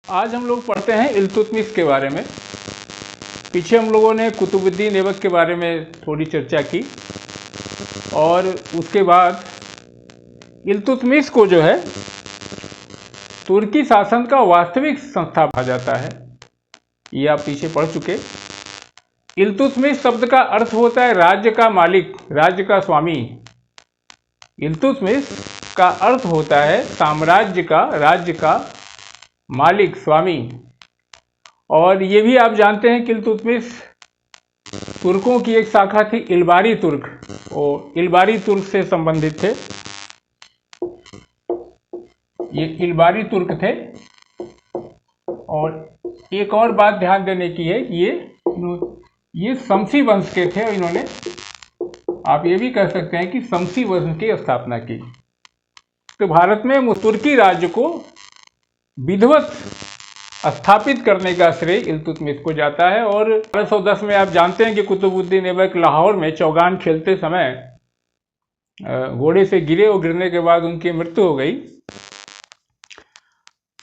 आज हम लोग पढ़ते हैं इल्तुतमिश के बारे में। पीछे हम लोगों ने कुतुबुद्दीन ऐबक के बारे में थोड़ी चर्चा की और उसके बाद इल्तुतमिश को जो है तुर्की शासन का वास्तविक संस्था कहा जाता है। ये आप पीछे पढ़ चुके। इल्तुतमिश शब्द का अर्थ होता है राज्य का मालिक, राज्य का स्वामी। इल्तुतमिश का अर्थ होता है साम्राज्य का, राज्य का मालिक, स्वामी। और ये भी आप जानते हैं कि इल्तुतमिश तुर्कों की एक शाखा थी इलबारी तुर्क, और इलबारी तुर्क से संबंधित थे। ये इलबारी तुर्क थे। और एक और बात ध्यान देने की है कि ये शमसी वंश के थे। और इन्होंने, आप ये भी कह सकते हैं कि शमसी वंश की स्थापना की। तो भारत में तुर्की राज्य को विधिवत स्थापित करने का श्रेय इल्तुतमिश को जाता है। और 1210 में आप जानते हैं कि कुतुबुद्दीन ऐबक लाहौर में चौगान खेलते समय घोड़े से गिरे और गिरने के बाद उनकी मृत्यु हो गई।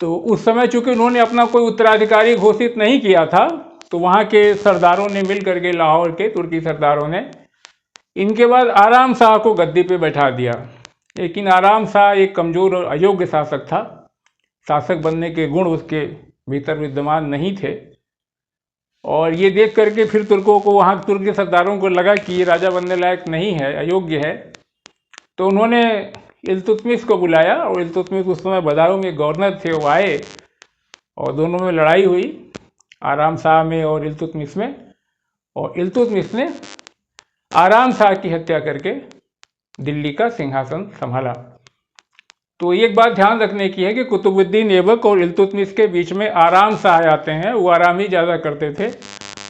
तो उस समय चूंकि उन्होंने अपना कोई उत्तराधिकारी घोषित नहीं किया था, तो वहाँ के सरदारों ने मिल करके, लाहौर के तुर्की सरदारों ने इनके बाद आराम शाह को गद्दी पे बैठा दिया। लेकिन आराम शाह एक कमज़ोर और अयोग्य शासक था। शासक बनने के गुण उसके भीतर विद्यमान नहीं थे। और ये देख करके फिर तुर्कों को, वहाँ तुर्क के सरदारों को लगा कि ये राजा बनने लायक नहीं है, अयोग्य है। तो उन्होंने इल्तुतमिश को बुलाया और इल्तुतमिश उस समय बदायूं में गवर्नर थे, वो आए और दोनों में लड़ाई हुई, आराम शाह में और इल्तुतमिश में। और इल्तुतमिश ने आराम शाह की हत्या करके दिल्ली का सिंहासन संभाला। तो एक बात ध्यान रखने की है कि कुतुबुद्दीन ऐबक और इल्तुतमिश के बीच में आराम शाह आते हैं। वो आराम ही ज़्यादा करते थे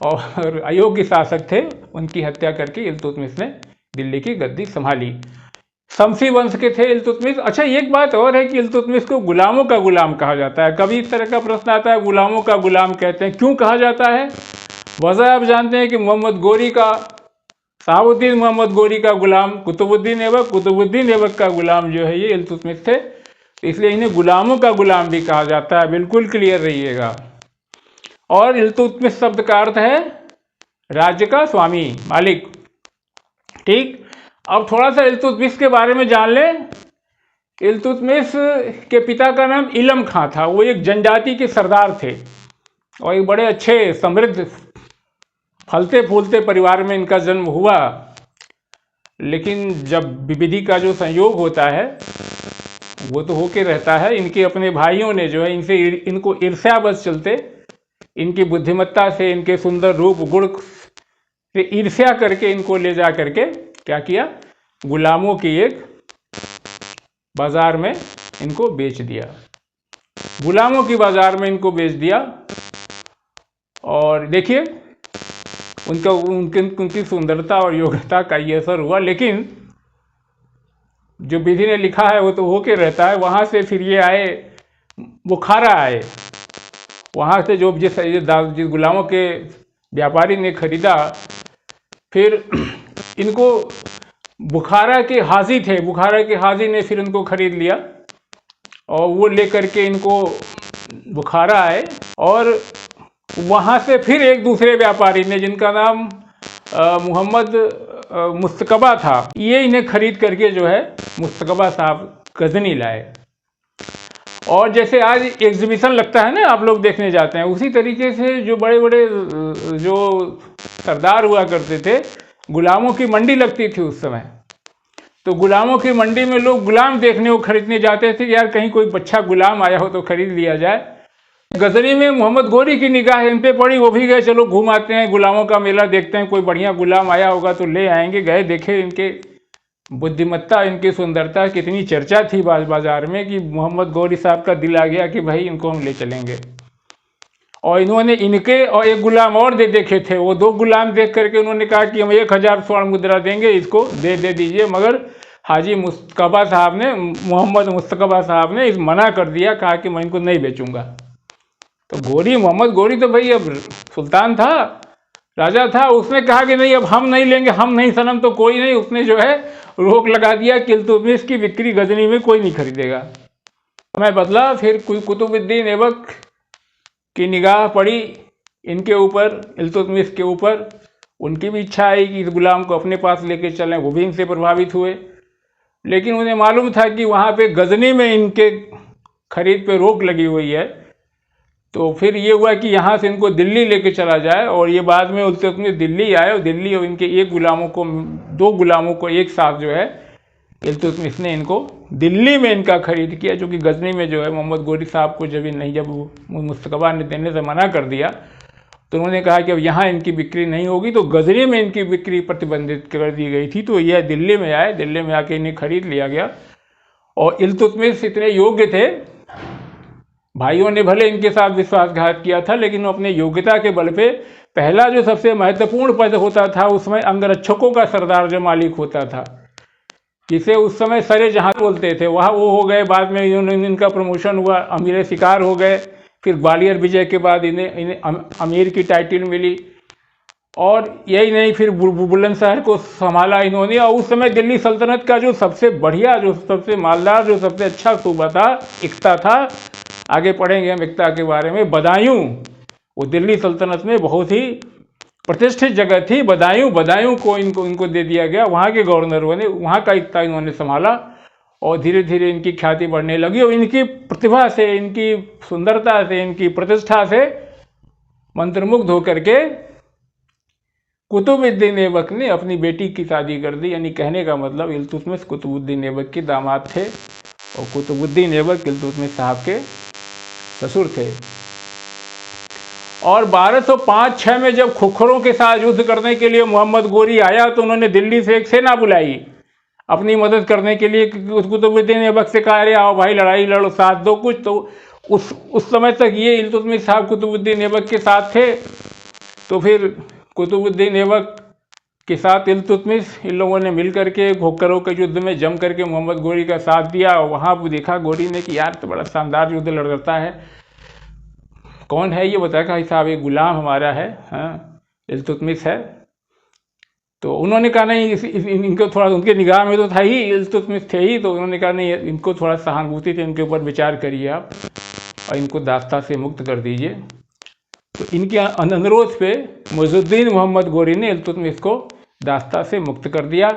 और अयोग्य शासक थे। उनकी हत्या करके इल्तुतमिश ने दिल्ली की गद्दी संभाली। शमसी वंश के थे इल्तुतमिश। अच्छा, एक बात और है कि इल्तुतमिश को गुलामों का गुलाम कहा जाता है। कभी इस तरह का प्रश्न आता है, गुलामों का गुलाम कहते हैं, क्यों कहा जाता है? वजह आप जानते हैं कि मोहम्मद गोरी का, शहाबुद्दीन मोहम्मद गोरी का गुलाम कुतुबुद्दीन ऐबक, कुतुबुद्दीन ऐबक का गुलाम जो है ये इल्तुतमिश थे। इसलिए इन्हें गुलामों का गुलाम भी कहा जाता है। बिल्कुल क्लियर रहिएगा। और इल्तुतमिश शब्द का अर्थ है राज्य का स्वामी, मालिक। ठीक, अब थोड़ा सा इल्तुतमिश के बारे में जान लें। इल्तुतमिश के पिता का नाम इलम खां था। वो एक जनजाति के सरदार थे और एक बड़े अच्छे, समृद्ध, फलते फूलते परिवार में इनका जन्म हुआ। लेकिन जब विधि का जो संयोग होता है वो तो होके रहता है। इनके अपने भाइयों ने जो है इनको ईर्ष्यावश चलते, इनकी बुद्धिमत्ता से, इनके सुंदर रूप गुण से ईर्ष्या करके इनको ले जा करके क्या किया, गुलामों की एक बाजार में इनको बेच दिया। गुलामों की बाजार में इनको बेच दिया। और देखिए उनकी सुंदरता और योग्यता का ये असर हुआ। लेकिन जो विधि ने लिखा है वो तो होके रहता है। वहाँ से फिर ये आए, बुखारा आए। वहाँ से जिस गुलामों के व्यापारी ने खरीदा, फिर इनको बुखारा के हाजी थे, बुखारा के हाजी ने फिर इनको खरीद लिया और वो लेकर के इनको बुखारा आए। और वहाँ से फिर एक दूसरे व्यापारी ने, जिनका नाम मोहम्मद मुस्तकबा था, ये इन्हें खरीद करके जो है मुस्तकबा साहब गजनी लाए। और जैसे आज एग्जीबिशन लगता है ना, आप लोग देखने जाते हैं, उसी तरीके से जो बड़े बड़े जो सरदार हुआ करते थे, गुलामों की मंडी लगती थी उस समय। तो गुलामों की मंडी में लोग गुलाम देखने को खरीदने जाते थे कि यार कहीं कोई अच्छा गुलाम आया हो तो खरीद लिया जाए। गजनी में मोहम्मद गोरी की निगाह इन पे पड़ी। वो भी गए, चलो घूम आते हैं, गुलामों का मेला देखते हैं, कोई बढ़िया गुलाम आया होगा तो ले आएंगे। गए, देखे इनके बुद्धिमत्ता, इनकी सुंदरता, कितनी चर्चा थी बाजार में कि मोहम्मद गोरी साहब का दिल आ गया कि भाई इनको हम ले चलेंगे। और इन्होंने इनके और एक गुलाम और देखे थे। वो दो गुलाम देख करके उन्होंने कहा कि हम 1000 स्वर्ण मुद्रा देंगे, इसको दे दीजिए। मगर हाजी मुस्तकबा साहब ने, मोहम्मद मुस्तकबा साहब ने मना कर दिया, कहा कि मैं इनको नहीं बेचूंगा। तो गोरी, मोहम्मद गोरी तो भाई अब सुल्तान था, राजा था, उसने कहा कि नहीं, अब हम नहीं लेंगे, हम नहीं सनम तो कोई नहीं। उसने जो है रोक लगा दिया कि इल्तुतमिश की बिक्री गजनी में कोई नहीं खरीदेगा। समय बदला, फिर कुतुबुद्दीन ऐबक की निगाह पड़ी इनके ऊपर, इल्तुतमिश के ऊपर। उनकी भी इच्छा आई कि इस गुलाम को अपने पास लेके चलें, वो भी इनसे प्रभावित हुए। लेकिन उन्हें मालूम था कि वहाँ पे गजनी में इनके खरीद पे रोक लगी हुई है। तो फिर ये हुआ कि यहाँ से इनको दिल्ली लेके चला जाए, और ये बाद में इल्तुतमिश दिल्ली आए, और दिल्ली और इनके दो गुलामों को एक साथ जो है इल्तुतमिश ने इनको दिल्ली में इनका खरीद किया, जो कि गजनी में जो है मोहम्मद गोरी साहब को जब मुस्तकबा ने देने से मना कर दिया, तो उन्होंने कहा कि अब यहाँ इनकी बिक्री नहीं होगी, तो गजनी में इनकी बिक्री प्रतिबंधित कर दी गई थी। तो यह दिल्ली में आए, दिल्ली में आके इन्हें खरीद लिया गया। और इल्तुतमिश इतने योग्य थे, भाइयों ने भले इनके साथ विश्वासघात किया था, लेकिन अपने योग्यता के बल पे पहला जो सबसे महत्वपूर्ण पद होता था उसमें अंगरक्षकों का सरदार जो मालिक होता था, जिसे उस समय सरे जहां बोलते थे, वहाँ वो हो गए। बाद में इनका प्रमोशन हुआ, अमीर शिकार हो गए। फिर ग्वालियर विजय के बाद इन्हें अमीर की टाइटल मिली। और यही नहीं, फिर बुलंदशहर को संभाला इन्होंने। और उस समय दिल्ली सल्तनत का जो सबसे बढ़िया, जो सबसे मालदार, जो सबसे अच्छा सूबा था, इक्ता था। आगे पढ़ेंगे हम इक्ता के बारे में। बदायूं, वो दिल्ली सल्तनत में बहुत ही प्रतिष्ठित जगह थी। बदायूं को इनको दे दिया गया। वहाँ के गवर्नरों ने वहाँ का इक्ता इन्होंने संभाला, और धीरे धीरे इनकी ख्याति बढ़ने लगी। और इनकी प्रतिभा से, इनकी सुंदरता से, इनकी प्रतिष्ठा से मंत्रमुग्ध होकर के कुतुबुद्दीन ऐबक ने अपनी बेटी की शादी कर दी। यानी कहने का मतलब इल्तुतमिश कुतुबुद्दीन ऐबक के दामाद थे, और कुतुबुद्दीन ऐबक इल्तुतमिश साहब के ससुर थे। और 1205-6 में जब खुखरों के साथ युद्ध करने के लिए मोहम्मद गोरी आया, तो उन्होंने दिल्ली से एक सेना बुलाई अपनी मदद करने के लिए। कुतुबुद्दीन ऐबक से कहा, अरे आओ भाई, लड़ाई लड़ो, साथ दो कुछ। तो उस समय तक ये इल्तुतमिश साहब कुतुबुद्दीन ऐबक के साथ थे। तो फिर कुतुबुद्दीन ऐबक के साथ इल्तुतमिश, इन लोगों ने मिल करके खोखरों के युद्ध में जम करके मोहम्मद गोरी का साथ दिया। और वहाँ वो देखा गोरी ने कि यार तो बड़ा शानदार युद्ध लड़ता है, कौन है ये, बताया कि साहब ये गुलाम हमारा है, हाँ इल्तुतमिश है। तो उन्होंने कहा नहीं, इनको थोड़ा, उनके निगाह में तो था ही, इल्तुतमिश थे ही। तो उन्होंने कहा नहीं, इनको थोड़ा सहानुभूति थी, इनके ऊपर विचार करिए आप, और इनको दास्ता से मुक्त कर दीजिए। तो इनके अनुरोध पे मुइज़ुद्दीन मोहम्मद गोरी ने इल्तुतमिश को दास्ता से मुक्त कर दिया,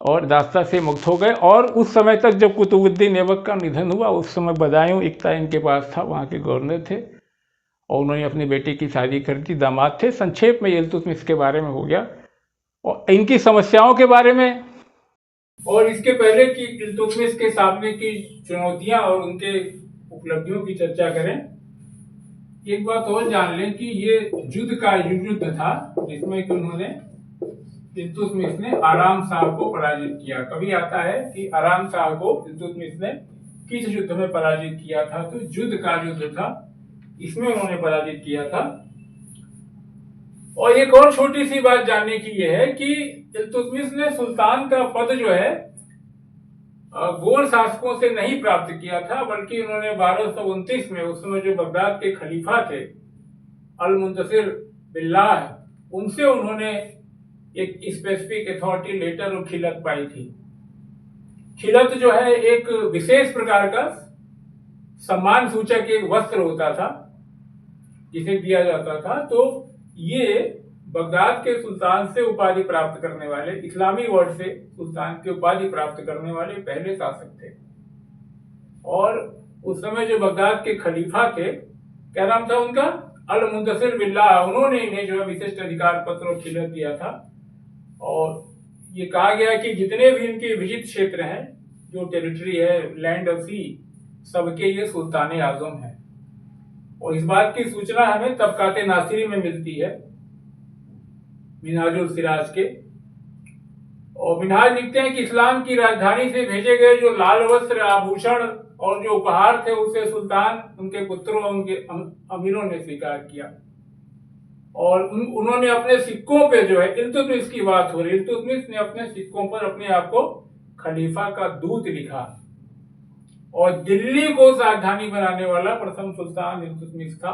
और दास्ता से मुक्त हो गए। और उस समय तक जब कुतुबुद्दीन ऐबक का निधन हुआ, उस समय बदायूं इक्ता इनके पास था, वहाँ के गवर्नर थे, और उन्होंने अपनी बेटी की शादी कर दी, दामाद थे। संक्षेप में इल्तुतमिश के बारे में हो गया, और इनकी समस्याओं के बारे में, और इसके पहले कि इल्तुतमिश के सामने की चुनौतियां और उनके उपलब्धियों की चर्चा करें, एक बात और जान लें कि ये युद्ध का युद्ध था जिसमें कि उन्होंने, इल्तुतमिश ने आराम शाह को पराजित किया। कभी आता है कि आराम शाह को इल्तुतमिश ने किस युद्ध में पराजित किया था, तो युद्ध का युद्ध था, इसमें उन्होंने पराजित किया था। और एक और छोटी सी बात जानने की यह है कि इल्तुतमिश ने सुल्तान का पद जो है गोर शासकों से नहीं प्राप्त किया था, बल्कि उन्होंने 1229 में, उस समय जो बगदाद के खलीफा थे अल मुंतसिर बिल्लाह, उनसे उन्होंने एक स्पेसिफिक अथॉरिटी लेटर और खिलत पाई थी। खिलत जो है एक विशेष प्रकार का सम्मान सूचक एक वस्त्र होता था जिसे दिया जाता था। तो ये बगदाद के सुल्तान से उपाधि प्राप्त करने वाले, इस्लामी वर्ड से सुल्तान की उपाधि प्राप्त करने वाले पहले शासक थे। और उस समय जो बगदाद के खलीफा थे, क्या नाम था उनका, अल मुंतसिर बिल्लाह, उन्होंने इन्हें जो है विशिष्ट अधिकार पत्र और खिलत दिया था। और ये कहा गया कि जितने भी इनके विजित क्षेत्र हैं, जो टेरिटरी है, लैंड ऑफ सी, सबके ये सुल्तान आजम है। और इस बात की सूचना हमें तबकाते नासिरी में मिलती है, मिनहाजुल सिराज के। और मिनहाज लिखते हैं कि इस्लाम की राजधानी से भेजे गए जो लाल वस्त्र, आभूषण और जो उपहार थे, उसे सुल्तान, उनके पुत्रों और उनके अमीरों ने स्वीकार किया। और उन्होंने अपने सिक्कों पे जो है, इल्तुतमिश की बात हो रही, इल्तुतमिश ने अपने सिक्कों पर अपने आप को खलीफा का दूत लिखा। और दिल्ली को राजधानी बनाने वाला प्रथम सुल्तान इल्तुतमिश था।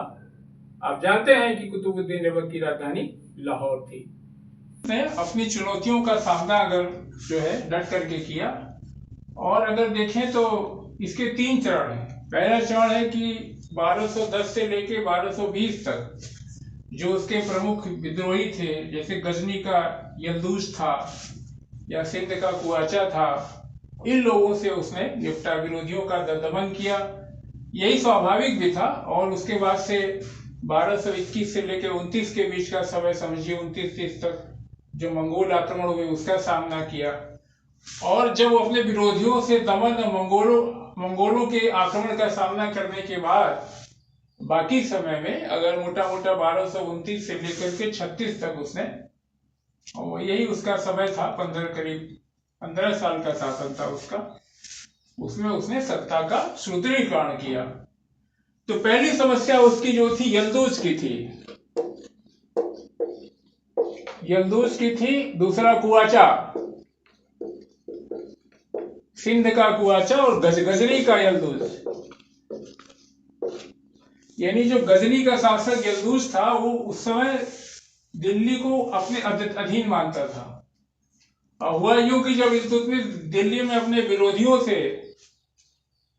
आप जानते हैं कि कुतुबुद्दीन ऐबक की राजधानी लाहौर थी। ने अपनी चुनौतियों का सामना अगर जो है डट करके किया। और अगर देखें तो इसके 3 चरण हैं। पहला चरण है कि 1210 से लेके 1220 तक जो उसके प्रमुख विद्रोही थे, जैसे गजनी का यल्दूज था या सिंध का कुआचा था, इन लोगों से उसने निपटा, विरोधियों का दमन किया। यही स्वाभाविक भी था। और उसके बाद से 1221 से लेकर 29 के बीच का समय समझिए, 29-30 तक जो मंगोल आक्रमण हुए उसका सामना किया। और जब वो अपने विरोधियों से दमन, मंगोलों के आक्रमण का सामना करने के बाद बाकी समय में अगर मोटा मोटा 1229 से लेकर के 36 तक उसने, और यही उसका समय था, करीब 15 साल का शासन था उसका, उसमें उसने सत्ता का सुदृढ़ीकरण किया। तो पहली समस्या उसकी जो थी यल्दूज की थी, दूसरा कुआचा, सिंध का कुआचा और गजनी का यल्दूज। यानी जो गजनी का शासक यल्दूज था वो उस समय दिल्ली को अपने अधीन मानता था। और हुआ यूं कि जब इल्तुतमिश दिल्ली में अपने विरोधियों से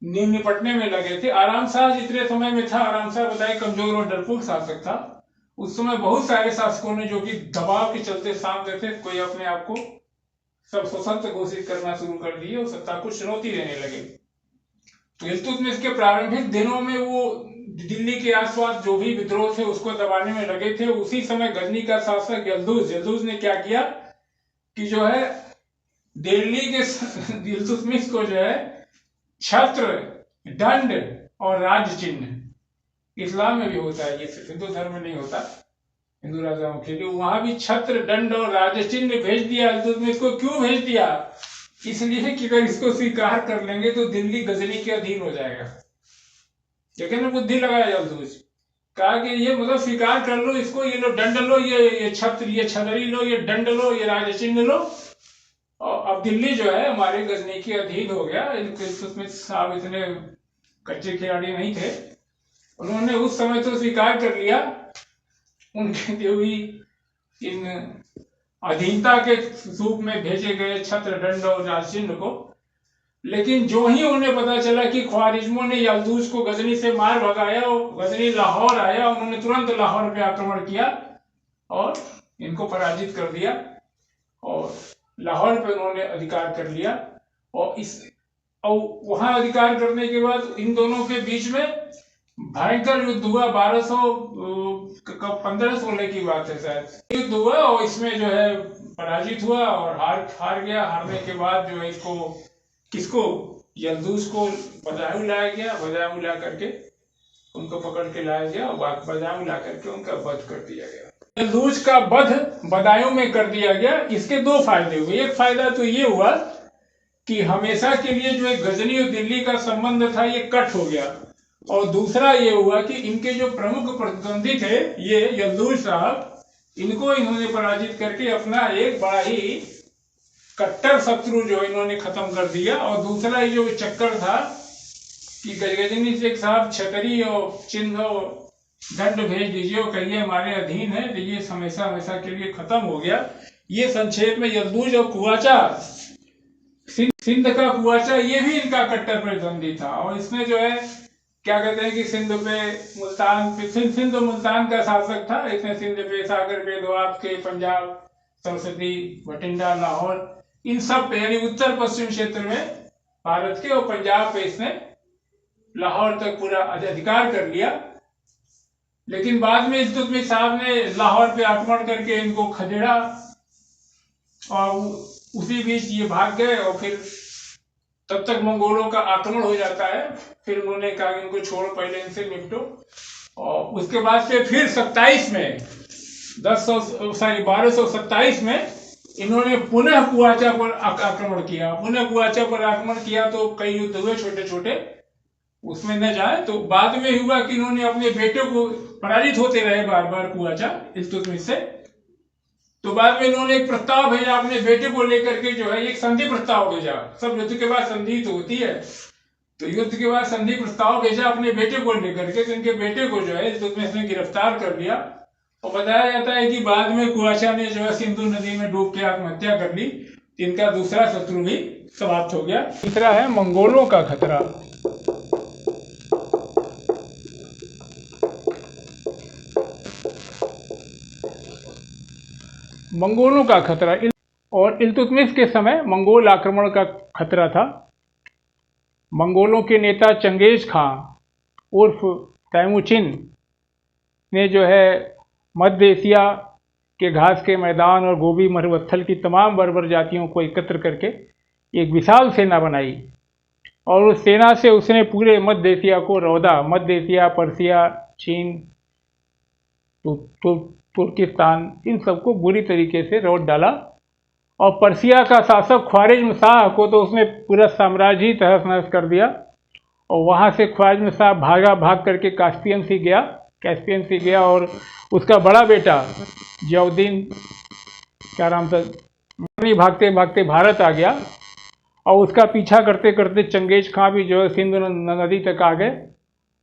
निपटने में लगे थे, आराम शाह जितने समय में था, आराम शाह बताए कमजोर और डरपोक शासक था। उस समय बहुत सारे शासकों ने जो कि दबाव के चलते सामने थे, कोई अपने आप को सब स्वतंत्र घोषित करना शुरू कर दिए और सत्ता को चुनौती देने लगे। तो इल्तुतमिश के प्रारंभिक दिनों में वो दिल्ली के आसपास जो भी विद्रोह थे उसको दबाने में लगे थे। उसी समय गजनी का शासक यल्दूज ने क्या किया कि जो है दिल्ली के इल्तुतमिश को जो है छत्र, दंड और राज चिन्ह, इस्लाम में भी होता है, ये सिर्फ हिंदू धर्म में नहीं होता, हिंदू राजाओं के लिए, वहां भी छत्र, दंड और राज चिन्ह भेज दिया इल्तुतमिश को। क्यों भेज दिया? इसलिए कि अगर इसको स्वीकार कर लेंगे तो दिल्ली गजनी के अधीन हो जाएगा। लेकिन बुद्धि लगाया यल्दूज, कहा कि ये मतलब स्वीकार कर लो इसको, ये लो दंड लो, ये छत्र, ये छतरी लो, ये दंड लो, ये राज चिन्ह लो, और अब दिल्ली जो है हमारे गजनी के अधीन हो गया। इल्तुतमिश साहब इतने कच्चे खिलाड़ी नहीं थे, उन्होंने उस समय तो स्वीकार कर लिया उनके जो भी इन अधीनता के रूप में भेजे गए छत्र, दंड और राज चिन्ह को। लेकिन जो ही उन्हें पता चला कि ख्वारिज्मों ने यल्दूज को गजनी से मार भगाया और गजनी लाहौर आया, उन्होंने तुरंत लाहौर पे आक्रमण किया और इनको पराजित कर दिया और लाहौर पे उन्होंने अधिकार कर लिया। और वहां अधिकार करने के बाद इन दोनों के बीच में भयंकर युद्ध हुआ। 1516 की बात है शायद, युद्ध हुआ और इसमें जो है पराजित हुआ और हार गया। हारने के बाद जो है किसको, यल्दूज को बदायूं लाया गया, बदायूं ला करके उनको पकड़ के लाया गया और बदायूं ला करके उनका वध कर दिया गया। यल्दूज का वध बदायूं में कर दिया गया। इसके दो फायदे हुए। एक फायदा तो ये हुआ कि हमेशा के लिए जो एक गजनी और दिल्ली का संबंध था ये कट हो गया, और दूसरा ये हुआ कि इनके जो प्रमुख प्रतिद्वंदी थे ये यल्दूज साहब, इनको इन्होंने पराजित करके अपना एक बड़ा ही कट्टर शत्रु जो इन्होंने खत्म कर दिया। और दूसरा ये जो चक्कर था कि गजनी से साहब छतरी और चिन्ह और दंड भेज दीजिए और कहिए हमारे अधीन है, तो ये हमेशा हमेशा के लिए खत्म हो गया। ये संक्षेप में यल्दूज और कुआचा, सिंध का कुआचा, ये भी इनका कट्टर प्रतिद्वंदी था। और इसमें जो है क्या कहते हैं कि सिंध और मुल्तान का शासक था। इसने सिंध पे, सागर पे, दोआब के, पंजाब, सरस्वती, बठिंडा, लाहौर, इन सब पे यानी उत्तर पश्चिम क्षेत्र में भारत के और पंजाब पे इसने लाहौर तक पूरा अधिकार कर लिया। लेकिन बाद में इल्तुतमिश साहब ने लाहौर पे आक्रमण करके इनको खदेड़ा और उसी बीच ये भाग गए और फिर तब तक मंगोलों का आक्रमण हो जाता है। फिर उन्होंने कहा इनको छोड़ो, पहले इनसे निपटो। और उसके बाद से फिर 27 में 1227 में इन्होंने पुनः कुआचा पर आक्रमण किया। तो कई युद्ध हुए छोटे छोटे, उसमें न जाए। तो बाद में हुआ कि इन्होंने अपने बेटे को, पराजित होते रहे बार बार कुआचा इल्तुतमिश से, तो बाद में इन्होंने एक प्रस्ताव भेजा अपने बेटे को लेकर के, जो है एक संधि प्रस्ताव भेजा। सब युद्ध के बाद संधि तो होती है, तो युद्ध के बाद संधि प्रस्ताव भेजा अपने बेटे को लेकर के। तो इनके बेटे को जो है इल्तुतमिश ने गिरफ्तार कर लिया और बताया जाता है कि बाद में कुआचा ने जो है सिंधु नदी में डूब के आत्महत्या कर ली। इनका दूसरा शत्रु भी समाप्त हो गया। तीसरा है मंगोलों का खतरा। मंगोलों का खतरा, और इल्तुतमिश के समय मंगोल आक्रमण का खतरा था। मंगोलों के नेता चंगेज खां उर्फ तैमूचिन ने जो है मध्य एशिया के घास के मैदान और गोबी मरुस्थल की तमाम बर्बर जातियों को एकत्र करके एक विशाल सेना बनाई, और उस सेना से उसने पूरे मध्य एशिया को रौदा, मध्य एशिया, पर्सिया, चीन, तुर्किस्तान, इन सबको बुरी तरीके से रौद डाला। और पर्सिया का शासक ख्वारिज्म शाह को तो उसने पूरा साम्राज्य ही तहस नहस कर दिया, और वहाँ से ख्वारिज्म शाह भाग करके कैस्पियन सी गया, और उसका बड़ा बेटा जियाउद्दीन, क्या नाम था, भागते भागते भारत आ गया, और उसका पीछा करते करते चंगेज खां भी जो है सिंधु नदी तक आ गए।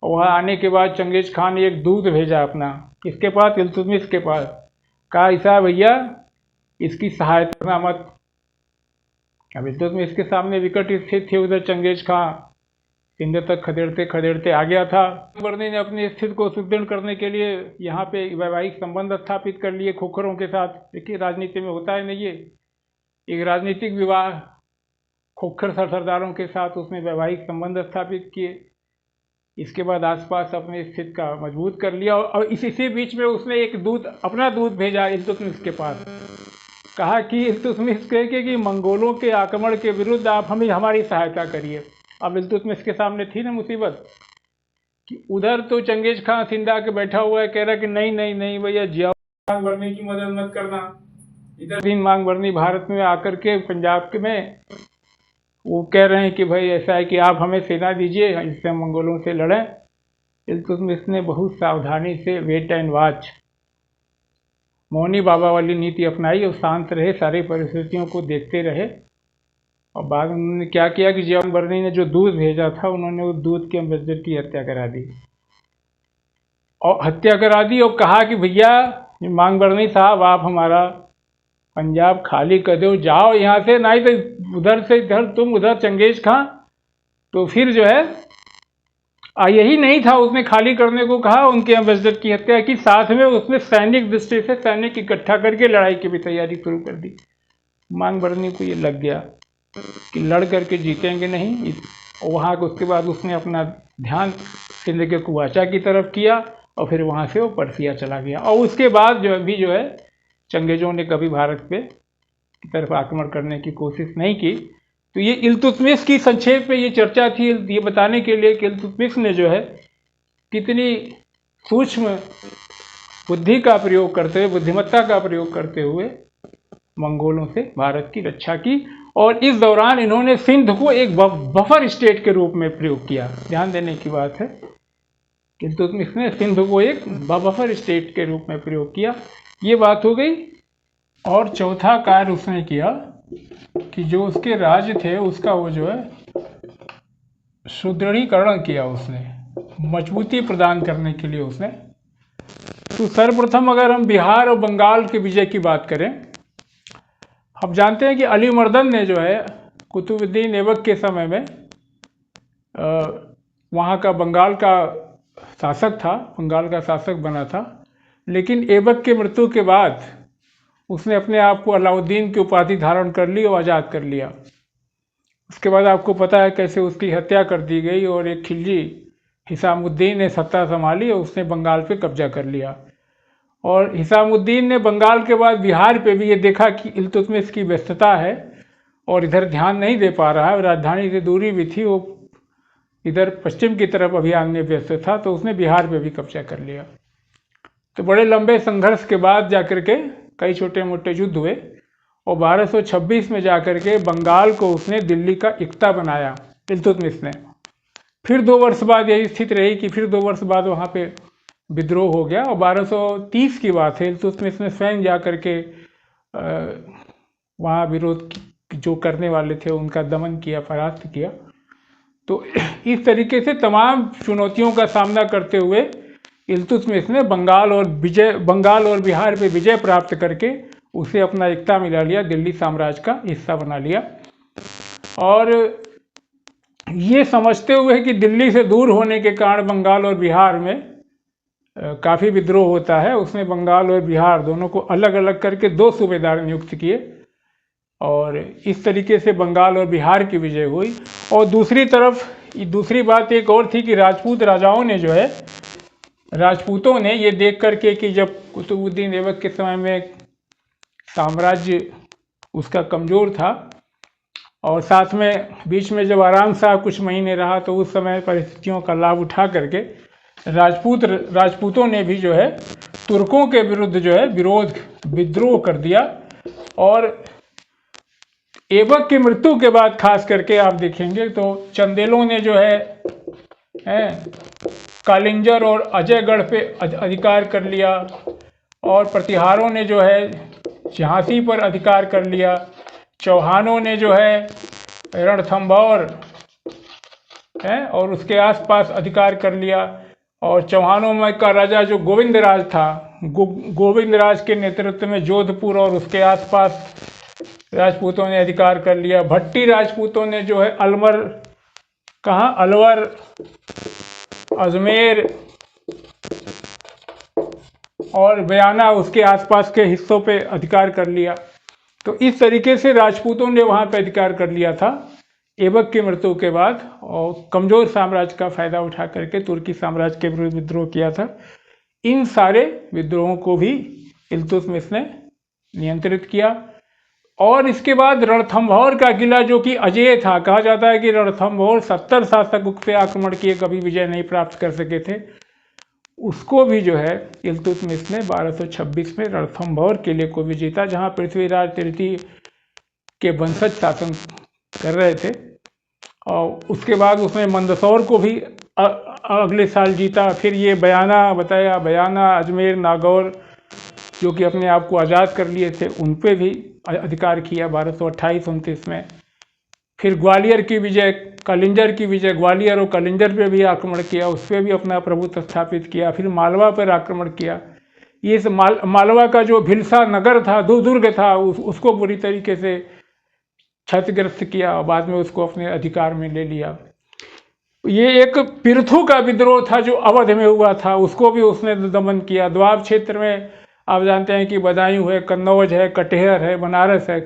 और वहाँ आने के बाद चंगेज खान ने एक दूत भेजा अपना, किसके पास, इल्तुतमिश के पास, कहा ऐसा भैया इसकी सहायता करना मत। अब इल्तुतमिश के सामने विकट स्थिति थी, उधर चंगेज खां सिंध तक खदेड़ते खदेड़ते आ गया था। बर्नी ने अपनी स्थिति को सुदृढ़ करने के लिए यहाँ पे वैवाहिक संबंध स्थापित कर लिए खोखरों के साथ। देखिए राजनीति में होता है नहीं, ये एक राजनीतिक विवाह, खोखर सरदारों के साथ उसने वैवाहिक संबंध स्थापित किए। इसके बाद आसपास अपनी स्थिति का मजबूत कर लिया, और इसी बीच में उसने एक अपना दूत भेजा इल्तुतमिश के पास, कहा कि इल्तुतमिश के कि मंगोलों के आक्रमण के विरुद्ध आप हमारी सहायता करिए। अब इल्तुतमिश के सामने थी ना मुसीबत कि उधर तो चंगेज खां सिंधा के बैठा हुआ है, कह रहा कि नहीं नहीं नहीं भैया, जिया मांग भरने की मदद मत करना। इधर दिन मांग भरनी भारत में आकर के पंजाब के में वो कह रहे हैं कि भाई ऐसा है कि आप हमें सेना दीजिए, इससे हम मंगोलों से लड़ें। इल्तुतमिश ने बहुत सावधानी से wait and watch, Mauni Baba वाली नीति अपनाई, और शांत रहे, सारी परिस्थितियों को देखते रहे। और बाद में उन्होंने क्या किया कि जियाउद्दीन बर्नी ने जो दूत भेजा था, उन्होंने उस दूत के अम्बेसडर की हत्या करा दी, और कहा कि भैया मांग बर्नी साहब, आप हमारा पंजाब खाली कर दो, जाओ यहाँ से, नहीं तो उधर से इधर तुम, उधर चंगेज खां। तो फिर जो है यही नहीं था, उसने खाली करने को कहा, उनके एम्बेसडर की हत्या की, साथ में उसने सैनिक दृष्टि से सैनिक इकट्ठा करके लड़ाई की भी तैयारी शुरू कर दी। मांग बर्नी को ये लग गया कि लड़ करके जीतेंगे नहीं। वहाँ उसके बाद उसने अपना ध्यान सिंध के कुवाचा की तरफ किया, और फिर वहाँ से वो पर्सिया चला गया। और उसके बाद जो है चंगेजों ने कभी भारत पे की तरफ आक्रमण करने की कोशिश नहीं की। तो ये इल्तुतमिश की संक्षेप में ये चर्चा थी, ये बताने के लिए कि इल्तुतमिश ने जो है कितनी सूक्ष्म बुद्धि का प्रयोग करते हुए, बुद्धिमत्ता का प्रयोग करते हुए मंगोलों से भारत की रक्षा की। और इस दौरान इन्होंने सिंध को एक बफर स्टेट के रूप में प्रयोग किया। ध्यान देने की बात है कि इल्तुतमिश ने सिंध को एक बफर स्टेट के रूप में प्रयोग किया। ये बात हो गई। और चौथा कार्य उसने किया कि जो उसके राज्य थे उसका वो जो है सुदृढ़ीकरण किया, उसने मजबूती प्रदान करने के लिए उसने। तो सर्वप्रथम अगर हम बिहार और बंगाल के विजय की बात करें, हम जानते हैं कि अली मर्दन ने जो है कुतुबुद्दीन ऐबक के समय में वहाँ का बंगाल का शासक था, बंगाल का शासक बना था। लेकिन ऐबक के मृत्यु के बाद उसने अपने आप को अलाउद्दीन की उपाधि धारण कर ली और आज़ाद कर लिया। उसके बाद आपको पता है कैसे उसकी हत्या कर दी गई, और एक खिलजी हिसामुद्दीन ने सत्ता संभाली और उसने बंगाल पे कब्जा कर लिया। और हिसामुद्दीन ने बंगाल के बाद बिहार पे भी ये देखा कि इल्तुतमिश की व्यस्तता है और इधर ध्यान नहीं दे पा रहा है, राजधानी से दूरी भी थी, वो इधर पश्चिम की तरफ अभियान में व्यस्त था, तो उसने बिहार पे भी कब्जा कर लिया। तो बड़े लंबे संघर्ष के बाद जाकर के कई छोटे मोटे युद्ध हुए, और 1226 में जाकर के बंगाल को उसने दिल्ली का इक्ता बनाया इल्तुतमिश ने। फिर 2 वर्ष बाद यही स्थिति रही कि फिर 2 वर्ष बाद वहाँ पे विद्रोह हो गया, और 1230 की बात है, इल्तुतमिश ने स्वयं जा कर के वहाँ विरोध जो करने वाले थे उनका दमन किया, परास्त किया। तो इस तरीके से तमाम चुनौतियों का सामना करते हुए इल्तुतमिश ने बंगाल और बिहार पे विजय प्राप्त करके उसे अपना इक्ता मिला लिया, दिल्ली साम्राज्य का हिस्सा बना लिया। और ये समझते हुए कि दिल्ली से दूर होने के कारण बंगाल और बिहार में काफ़ी विद्रोह होता है। उसने बंगाल और बिहार दोनों को अलग अलग करके 2 सूबेदार नियुक्त किए और इस तरीके से बंगाल और बिहार की विजय हुई। और दूसरी तरफ दूसरी बात एक और थी कि राजपूत राजाओं ने जो है, राजपूतों ने ये देख करके कि जब कुतुबुद्दीन ऐबक के समय में साम्राज्य उसका कमज़ोर था और साथ में बीच में जब आराम शाह कुछ महीने रहा, तो उस समय परिस्थितियों का लाभ उठा करके राजपूतों ने भी जो है तुर्कों के विरुद्ध जो है विद्रोह कर दिया। और ऐबक की मृत्यु के बाद खास करके आप देखेंगे तो चंदेलों ने जो है कालिंजर और अजयगढ़ पे अधिकार कर लिया और प्रतिहारों ने जो है झांसी पर अधिकार कर लिया। चौहानों ने जो है रणथंभौर और उसके आसपास अधिकार कर लिया। और चौहानों में का राजा जो गोविंदराज था, गोविंदराज के नेतृत्व में जोधपुर और उसके आसपास राजपूतों ने अधिकार कर लिया। भट्टी राजपूतों ने जो है अलवर, अजमेर और बयाना उसके आसपास के हिस्सों पे अधिकार कर लिया। तो इस तरीके से राजपूतों ने वहाँ पे अधिकार कर लिया था ऐबक की मृत्यु के बाद, और कमज़ोर साम्राज्य का फ़ायदा उठा करके तुर्की साम्राज्य के विरुद्ध विद्रोह किया था। इन सारे विद्रोहों को भी इल्तुतमिश ने नियंत्रित किया। और इसके बाद रणथंभौर का किला जो कि अजेय था, कहा जाता है कि रणथंभौर 70 शासक उस पर आक्रमण किए कभी विजय नहीं प्राप्त कर सके थे, उसको भी जो है इल्तुतमिश ने 1226 में रणथंभौर किले को भी जीता, जहाँ पृथ्वीराज तृतीय के वंशज शासन कर रहे थे। और उसके बाद उसने मंदसौर को भी अगले साल जीता। फिर ये बयाना, अजमेर, नागौर जो कि अपने आप को आज़ाद कर लिए थे, उन पे भी अधिकार किया 1228-29 में। फिर ग्वालियर की विजय, कलिंजर की विजय, ग्वालियर और कलिंजर पे भी आक्रमण किया, उस पर भी अपना प्रभुत्व स्थापित किया। फिर मालवा पर आक्रमण किया। ये मालवा का जो भिलसा नगर था, दुर्ग था, उसको बुरी तरीके से क्षतिग्रस्त किया और बाद में उसको अपने अधिकार में ले लिया। ये एक पिरथु का विद्रोह था जो अवध में हुआ था, उसको भी उसने दमन किया। द्वाब क्षेत्र में आप जानते हैं कि बदायूं है, कन्नौज है, कटिहार है, बनारस है।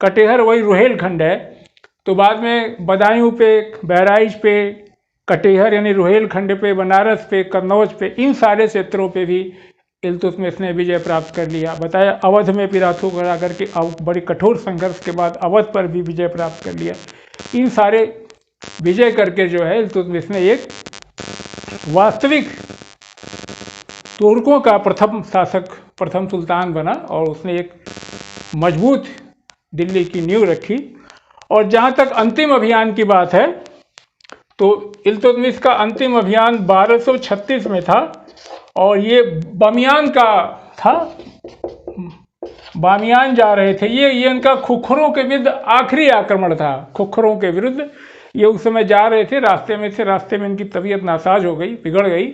कटिहार वही रुहेलखंड है, तो बाद में बदायूं पे, बहराइच पे, कटिहार यानी रुहेलखंड पे, बनारस पे, कन्नौज पे, इन सारे क्षेत्रों पे भी इल्तुतमिश ने विजय प्राप्त कर लिया। बताया अवध में पिराथू करा करके बड़ी कठोर संघर्ष के बाद अवध पर भी विजय प्राप्त कर लिया। इन सारे विजय करके जो है इल्तुतमिश ने एक वास्तविक तुर्कों का प्रथम शासक, प्रथम सुल्तान बना और उसने एक मजबूत दिल्ली की नींव रखी। और जहाँ तक अंतिम अभियान की बात है, तो इल्तुतमिश का अंतिम अभियान 1236 में था और ये बामियान का था। बामियान जा रहे थे, ये इनका खुखरों के विरुद्ध आखिरी आक्रमण था। खुखरों के विरुद्ध ये उस समय जा रहे थे, रास्ते में इनकी तबीयत नासाज हो गई, बिगड़ गई।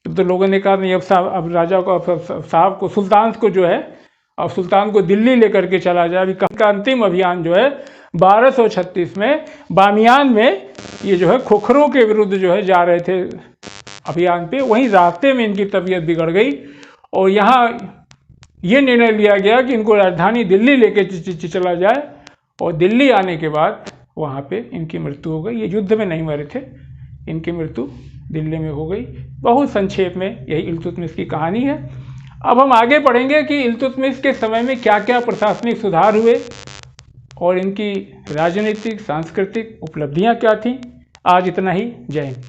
तो लोगों ने कहा नहीं, अब राजा को, साहब को, सुल्तान को जो है, अब सुल्तान को दिल्ली लेकर के चला जाए। अभी का अंतिम अभियान जो है 1236 में बामियान में ये जो है खुखरों के विरुद्ध जो है जा रहे थे अभियान पे, वहीं रास्ते में इनकी तबीयत बिगड़ गई और यहाँ ये निर्णय लिया गया कि इनको राजधानी दिल्ली लेके चला जाए। और दिल्ली आने के बाद वहाँ पे इनकी मृत्यु हो गई। ये युद्ध में नहीं मरे थे, इनकी मृत्यु दिल्ली में हो गई। बहुत संक्षेप में यही इल्तुतमिश की कहानी है। अब हम आगे पढ़ेंगे कि इल्तुतमिश के समय में क्या क्या प्रशासनिक सुधार हुए और इनकी राजनीतिक सांस्कृतिक उपलब्धियाँ क्या थीं। आज इतना ही। जय हिंद।